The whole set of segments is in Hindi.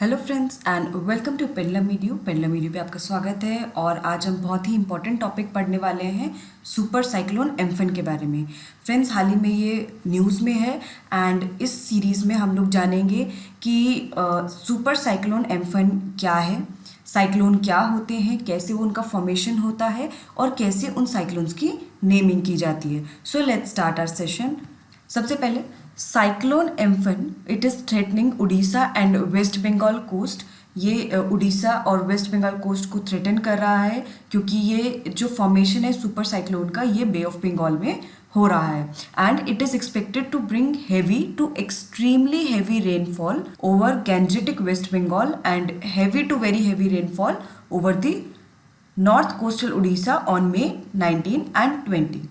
Hello friends and welcome to Pendulum Media पे आपका स्वागत है। और आज हम बहुत ही इंपॉर्टेंट टॉपिक पढ़ने वाले हैं सुपर साइक्लोन एम्फन के बारे में। फ्रेंड्स, हाल ही में ये न्यूज़ में है एंड इस सीरीज़ में हम लोग जानेंगे कि सुपर साइक्लोन एम्फन क्या है, साइक्लोन क्या होते हैं, कैसे वो उनका फॉर्मेशन होता है और कैसे उन साइक्लोन्स की नेमिंग की जाती है। So let's start our session. सबसे पहले cyclone Amphan it is threatening Odisha and West Bengal coast. ये उड़ीसा और वेस्ट बंगाल कोस्ट को थ्रेटन कर रहा है क्योंकि ये जो फॉर्मेशन है सुपर साइक्लोन का ये बे ऑफ बंगाल में हो रहा है and it is expected to bring heavy to extremely heavy rainfall over Gangetic West Bengal and heavy to very heavy rainfall over the north coastal Odisha on May 19 and 20।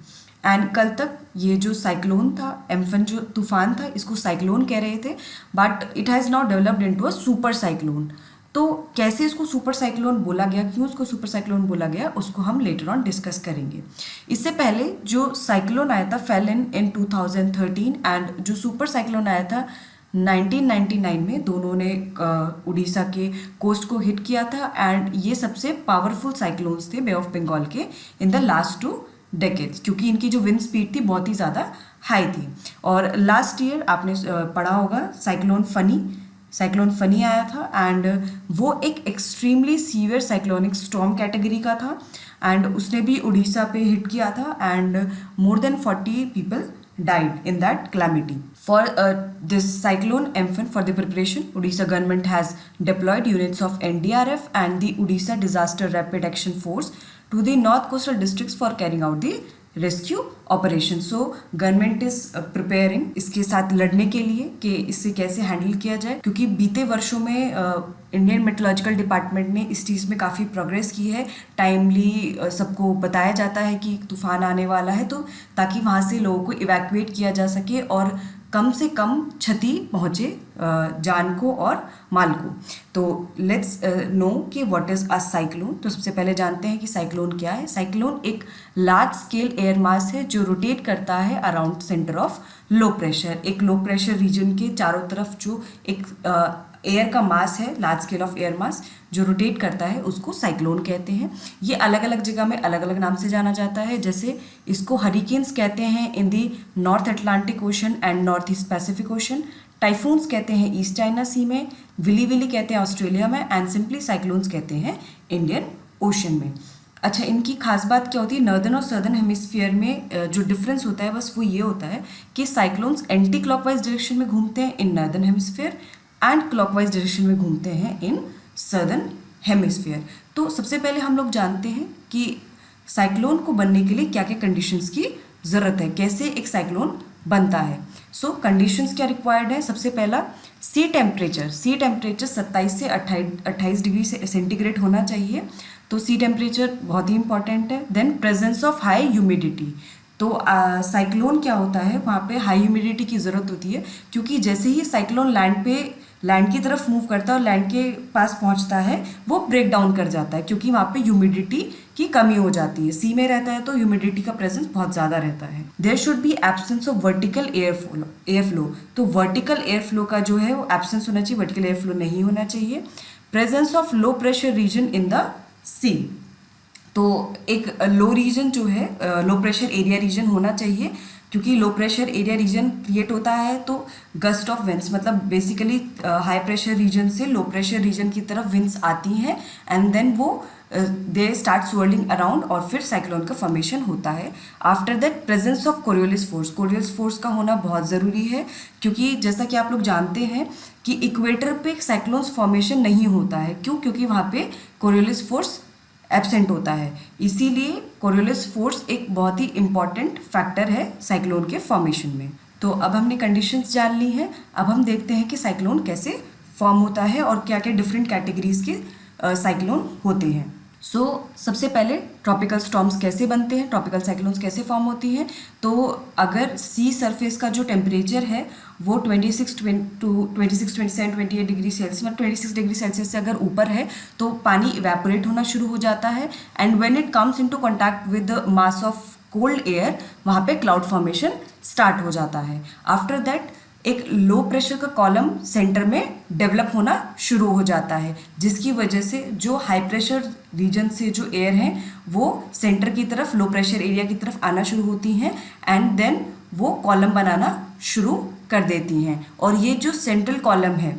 And कल तक ये जो साइक्लोन था एम्फन, जो तूफान था, इसको साइक्लोन कह रहे थे but it has not developed into a super cyclone. तो कैसे इसको सुपर साइक्लोन बोला गया, क्यों इसको सुपर साइक्लोन बोला गया, उसको हम लेटर ऑन डिस्कस करेंगे। इससे पहले जो साइक्लोन आया था फेलन इन 2013 एंड जो सुपर साइक्लोन आया था 1999 में, दोनों ने उड़ीसा के कोस्ट को हिट किया था एंड ये सबसे पावरफुल साइक्लोन्स थे बे ऑफ बंगाल के इन द लास्ट 2 डेकेड्स, क्योंकि इनकी जो विंड स्पीड थी बहुत ही ज़्यादा हाई थी। और लास्ट ईयर आपने पढ़ा होगा साइक्लोन फनी आया था एंड वो एक extremely severe cyclonic storm category का था एंड उसने भी उड़ीसा पे हिट किया था and more than 40 people died in that calamity. For this cyclone Amphan, for the preparation, Odisha government has deployed units of NDRF and the Odisha Disaster Rapid Action Force to the north coastal districts for carrying out the rescue operation. So government is preparing इसके साथ लड़ने के लिए कि इससे कैसे हैंडल किया जाए, क्योंकि बीते वर्षों में इंडियन मेट्रोलॉजिकल डिपार्टमेंट ने इस चीज़ में काफ़ी प्रोग्रेस की है। टाइमली सबको बताया जाता है कि तूफान आने वाला है, तो ताकि वहाँ से लोगों को इवैक्यूएट किया जा सके और कम से कम क्षति पहुँचे जान को और माल को। तो लेट्स नो कि व्हाट इज़ अ साइक्लोन। तो सबसे पहले जानते हैं कि साइक्लोन क्या है। साइक्लोन एक लार्ज स्केल एयर मास है जो रोटेट करता है around centre of low pressure. एक लो प्रेशर रीजन के चारों तरफ जो एक एयर का मास है, large scale of air mass जो रोटेट करता है, उसको साइक्लोन कहते हैं। ये अलग अलग जगह में अलग अलग नाम से जाना जाता है, जैसे इसको हरिकेन्स कहते हैं in the North Atlantic Ocean and North East Pacific Ocean, typhoons कहते हैं ईस्ट चाइना सी में, विली कहते हैं ऑस्ट्रेलिया में एंड सिंपली साइक्लोन्स कहते हैं इंडियन ओशन में। अच्छा, इनकी खास बात क्या होती है, नॉर्दर्न और सदर्न हेमिस्फीयर में जो डिफरेंस होता है बस वो ये होता है कि साइक्लोन्स एंटी क्लॉकवाइज डायरेक्शन में घूमते हैं in northern hemisphere and clockwise direction में घूमते हैं इन सदर्न हेमिस्फीयर। तो सबसे पहले हम लोग जानते हैं कि साइक्लोन को बनने के लिए क्या क्या कंडीशंस की ज़रूरत है, कैसे एक साइक्लोन बनता है। सो कंडीशंस क्या रिक्वायर्ड है। सबसे पहला सी टेम्परेचर 27 से 28 डिग्री सेंटीग्रेड होना चाहिए, तो सी टेम्परेचर बहुत ही इंपॉर्टेंट है। Then presence of high humidity. तो साइक्लोन क्या होता है, वहाँ पे हाई ह्यूमिडिटी की ज़रूरत होती है, क्योंकि जैसे ही साइक्लोन लैंड की तरफ मूव करता है और लैंड के पास पहुँचता है वो ब्रेक डाउन कर जाता है, क्योंकि वहाँ पे ह्यूमिडिटी की कमी हो जाती है। सी में रहता है तो ह्यूमिडिटी का प्रेजेंस बहुत ज़्यादा रहता है। There should be absence of vertical air flow. तो वर्टिकल एयर फ्लो का जो है वो एब्सेंस होना चाहिए, वर्टिकल एयर फ्लो नहीं होना चाहिए। Presence of low pressure region in the sea. तो एक लो रीजन जो है, लो प्रेशर एरिया रीजन होना चाहिए, क्योंकि low pressure area region create होता है तो गस्ट ऑफ विंड्स, मतलब बेसिकली हाई प्रेशर रीजन से लो प्रेशर रीजन की तरफ विंड्स आती हैं एंड देन वो दे स्टार्ट स्वर्लिंग अराउंड और फिर साइक्लोन का फॉर्मेशन होता है। After that presence of Coriolis force का होना बहुत ज़रूरी है, क्योंकि जैसा कि आप लोग जानते हैं कि इक्वेटर पे साइक्लोन्स फॉर्मेशन नहीं होता है। क्यों? क्योंकि वहाँ पे कोरियोलिस फोर्स एब्सेंट होता है, इसीलिए कोरियोलिस फोर्स एक बहुत ही इंपॉर्टेंट फैक्टर है साइक्लोन के फॉर्मेशन में। तो अब हमने कंडीशंस जान ली हैं, अब हम देखते हैं कि साइक्लोन कैसे फॉर्म होता है और क्या क्या डिफरेंट कैटेगरीज के साइक्लोन होते हैं। सो सबसे पहले ट्रॉपिकल स्टॉर्म्स कैसे बनते हैं, ट्रॉपिकल साइक्लोन्स कैसे फॉर्म होती हैं। तो अगर सी सरफेस का जो टेम्परेचर है वो 26, 27, 28 डिग्री सेल्सियस मतलब 26 डिग्री सेल्सियस से अगर ऊपर है तो पानी इवेपोरेट होना शुरू हो जाता है and when it comes into contact with the mass of cold air, वहाँ पे क्लाउड फॉर्मेशन स्टार्ट हो जाता है। आफ्टर दैट एक लो प्रेशर का कॉलम सेंटर में डेवलप होना शुरू हो जाता है, जिसकी वजह से जो हाई प्रेशर रीजन से जो एयर है वो सेंटर की तरफ, लो प्रेशर एरिया की तरफ आना शुरू होती हैं एंड देन वो कॉलम बनाना शुरू कर देती हैं। और ये जो सेंट्रल कॉलम है,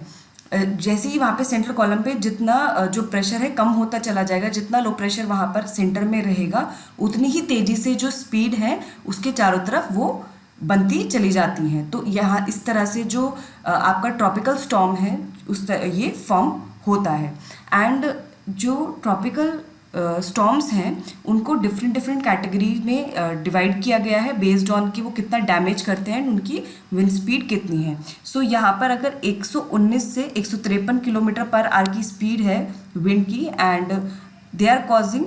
जैसे ही वहाँ पे सेंट्रल कॉलम पे जितना जो प्रेशर है कम होता चला जाएगा, जितना लो प्रेशर वहाँ पर सेंटर में रहेगा, उतनी ही तेज़ी से जो स्पीड है उसके चारों तरफ वो बनती चली जाती हैं। तो यहाँ इस तरह से जो आपका ट्रॉपिकल स्टॉर्म है ये फॉर्म होता है। एंड जो ट्रॉपिकल स्टॉर्म्स हैं उनको डिफरेंट कैटेगरी में डिवाइड किया गया है बेस्ड ऑन कि वो कितना डैमेज करते हैं, उनकी विंड स्पीड कितनी है। सो यहाँ पर अगर 119 से 153 किलोमीटर पर आवर की स्पीड है विंड की एंड दे आर कॉजिंग,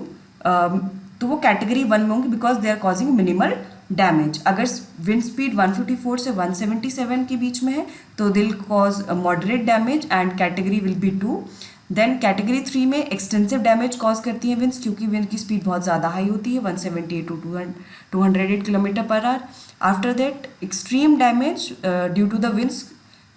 तो वो कैटेगरी 1 में होंगे because they are causing minimal damage. अगर विंड स्पीड 154 से 177 के बीच में है तो it'll cause moderate damage and category will be 2। Then category 3 में एक्सटेंसिव डैमेज कॉज करती है विंड्स, क्योंकि विंड की स्पीड बहुत ज़्यादा हाई होती है 178 to 208 kilometre per hour. After that extreme damage due to the winds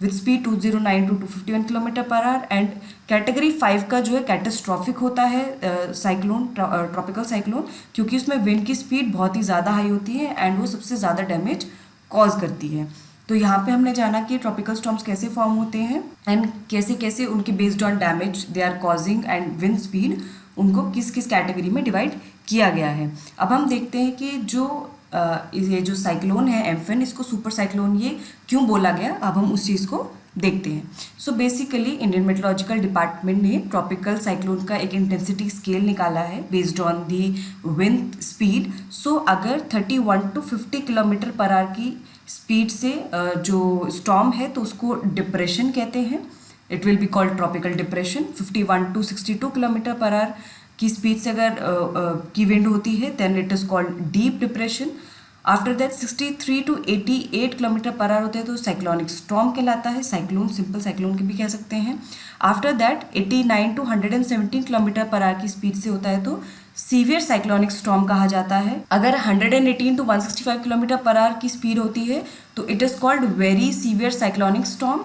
with speed 209 to 251 kilometre per hour. And category 5 का जो है कैटास्ट्रॉफिक होता है साइक्लोन, ट्रॉपिकल साइक्लोन, क्योंकि उसमें विंड की स्पीड बहुत ही ज़्यादा हाई होती है एंड वो सबसे ज़्यादा डैमेज कॉज करती है। तो यहाँ पे हमने जाना कि ट्रॉपिकल स्टॉर्म्स कैसे फॉर्म होते हैं एंड कैसे कैसे उनके based on damage they are causing and wind speed उनको किस किस कैटेगरी में डिवाइड किया गया है। अब हम देखते हैं कि ये जो साइक्लोन है एम्फन, इसको सुपर साइक्लोन ये क्यों बोला गया, अब हम उस चीज़ को देखते हैं। So basically Indian Meteorological Department ने ट्रॉपिकल साइक्लोन का एक इंटेंसिटी स्केल निकाला है based on the wind speed. So अगर 31 टू 50 किलोमीटर पर आवर की स्पीड से जो स्टॉर्म है तो उसको डिप्रेशन कहते हैं, it will be called tropical depression. 51 to 62 kilometre per hour की स्पीड से अगर की विंड होती है then it is called deep depression. After that 63 to 88 kilometre per our होते हैं तो साइक्लोनिक स्टॉर्म कहलाता है, साइक्लोन, सिंपल साइक्लोन के भी कह सकते हैं। After that 89 to 117 kilometre per hour की स्पीड से होता है तो सीवियर साइक्लोनिक स्टॉर्म कहा जाता है। अगर 118 टू 165 किलोमीटर पर आवर की स्पीड होती है तो it is called very severe cyclonic storm.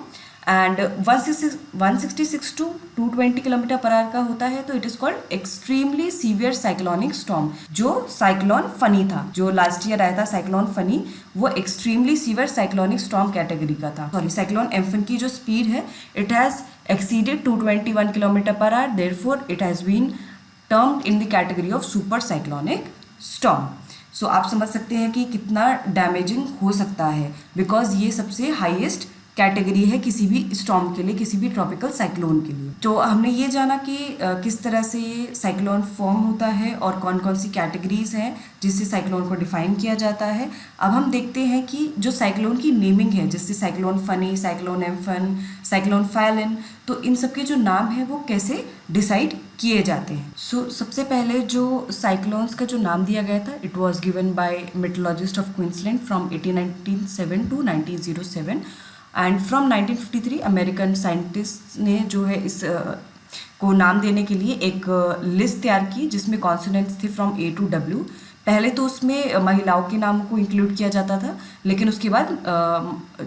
And 166 two 220 kilometre per hour का होता है तो it is called extremely severe cyclonic storm. जो साइक्लोन फनी था, जो लास्ट ईयर आया था साइक्लोन फनी, वो extremely severe cyclonic storm category का था। सॉरी, साइक्लोन एम्फन की जो स्पीड है it has exceeded 221 kilometre per hour, therefore it has been termed in the category of super cyclonic storm. So आप समझ सकते हैं कि कितना डैमेजिंग हो सकता है बिकॉज ये सबसे हाईएस्ट कैटेगरी है किसी भी स्टॉर्म के लिए, किसी भी ट्रॉपिकल साइक्लोन के लिए। तो हमने ये जाना कि किस तरह से ये साइक्लोन फॉर्म होता है और कौन कौन सी कैटेगरीज हैं जिससे साइक्लोन को डिफाइन किया जाता है। अब हम देखते हैं कि जो साइक्लोन की नेमिंग है, जैसे cyclone Fani, cyclone Amphan, cyclone Phailin, तो इन सब के जो नाम है वो कैसे डिसाइड किए जाते हैं। सो सबसे पहले जो साइक्लोन्स का जो नाम दिया गया था it was given by metrologist of Queensland from 1897 to 1907 and from 1953 American scientist ने जो है इस को नाम देने के लिए एक लिस्ट तैयार की जिसमें कॉन्सोनेंट्स थे फ्रॉम A टू W। पहले तो उसमें महिलाओं के नाम को इंक्लूड किया जाता था, लेकिन उसके बाद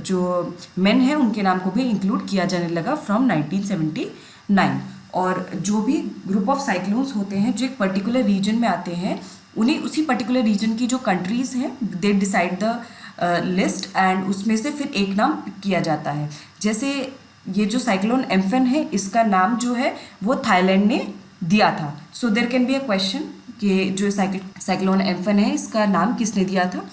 जो मेन है उनके नाम को भी इंक्लूड किया जाने लगा फ्रॉम 1979। और जो भी ग्रुप ऑफ साइक्लोन्स होते हैं जो एक पर्टिकुलर रीजन में आते हैं, उन्हीं उसी पर्टिकुलर रीजन की जो कंट्रीज़ हैं they decide the list and उसमें से फिर एक नाम पिक किया जाता है। जैसे ये जो साइक्लोन एम्फन है इसका नाम जो है वो थाईलैंड ने दिया था। So there can be a question कि जो साइक्लोन एम्फन है इसका नाम किसने दिया था,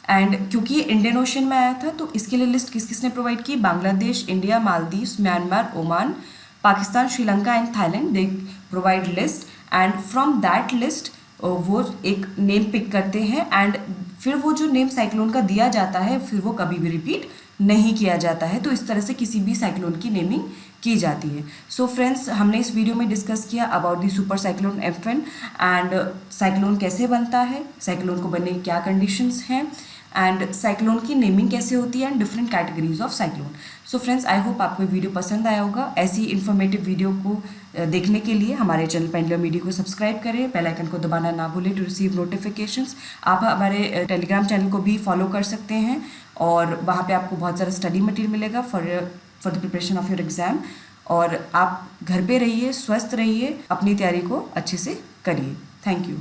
एंड क्योंकि ये इंडियन ओशन में आया था तो इसके लिए लिस्ट किस किसने प्रोवाइड की, Bangladesh, India, Maldives, Myanmar, Oman, Pakistan, Sri Lanka and Thailand, they provide list and from that list वो एक नेम पिक करते हैं एंड फिर वो जो नेम साइक्लोन का दिया जाता है फिर वो कभी भी रिपीट नहीं किया जाता है। तो इस तरह से किसी भी साइक्लोन की नेमिंग की जाती है। सो फ्रेंड्स, हमने इस वीडियो में डिस्कस किया about the super cyclone Amphan and cyclone कैसे बनता है, साइक्लोन को बनने की क्या कंडीशंस हैं, एंड साइक्लोन की नेमिंग कैसे होती है and different categories of cyclone. So friends, I hope आपको ये वीडियो पसंद आया होगा। ऐसी इन्फॉर्मेटिव वीडियो को देखने के लिए हमारे चैनल पेंडुलम मीडिया को सब्सक्राइब करें, बेल आइकन को दबाना ना भूलें टू रिसीव नोटिफिकेशंस। आप हमारे टेलीग्राम चैनल को भी फॉलो कर सकते हैं और वहाँ पे आपको बहुत सारा स्टडी मटेरियल मिलेगा for the preparation of your exam. और आप घर पे रहिए, स्वस्थ रहिए, अपनी तैयारी को अच्छे से करिए। Thank you.